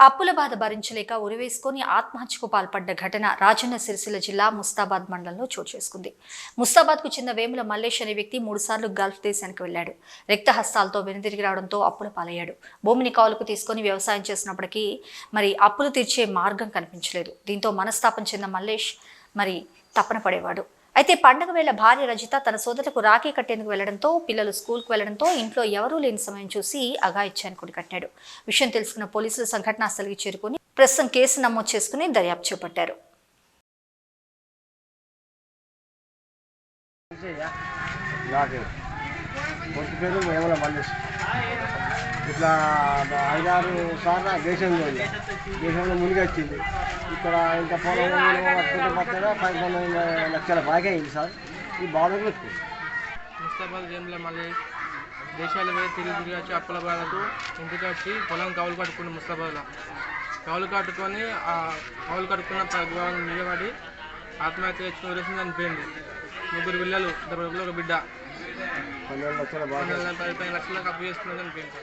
అప్పుల బాధ భరించలేక ఉరివేసుకొని ఆత్మహత్యకు పాల్పడ్డ ఘటన రాజన్న సిరిసిల్ల జిల్లా ముస్తాబాద్ మండలంలో చోటు చేసుకుంది. ముస్తాబాద్కు చెందిన వేముల మల్లేష్ అనే వ్యక్తి 3 సార్లు గల్ఫ్ దేశానికి వెళ్లాడు. రక్తహస్తాలతో వెనుదిరిగి రావడంతో అప్పుల పాలయ్యాడు. భూమిని కౌలుకు తీసుకుని వ్యవసాయం చేసినప్పటికీ అప్పులు తీర్చే మార్గం కనిపించలేదు. దీంతో మనస్తాపం చెందిన మల్లేష్ తపన పడేవాడు. అయితే పండగ వేళ భార్య రజిత తన సోదరులకు రాఖీ కట్టేందుకు వెళ్లడంతో పిల్లలు స్కూల్కు వెళ్లడంతో ఇంట్లో ఎవరూ లేని సమయం చూసి అఘాయిత్యానికి కొడికట్టాడు. విషయం తెలుసుకున్న పోలీసులు సంఘటనా స్థలికి చేరుకుని ప్రస్తుతం కేసు నమోదు చేసుకుని దర్యాప్తు చేపట్టారు. ఇట్లా 5-6 సార్లు దేశంలో మునిగి వచ్చింది. ఇక్కడ ఇంకా పొలం పట్టుకుంటే 15 లక్షల బాగా అయింది సార్. ఈ బాధలు ఎక్కువ. ముస్తాబాద్ వేముల మళ్ళీ దేశాలు వేరే తిరిగి వచ్చి అప్పుల బాధకు ఇంటికి వచ్చి పొలం కౌలు కట్టుకుని ముస్తాబాద్లో కౌలు కట్టుకొని ఆ కౌలు కట్టుకున్న నిలబడి ఆత్మహత్య చేసుకుని వదిలేసింది అనిపోయింది. 3 పిల్లలు, 2 పిల్లలు, ఒక బిడ్డ 15 లక్షల లక్షలకు అప్పు చేసుకున్నది అనిపోయింది.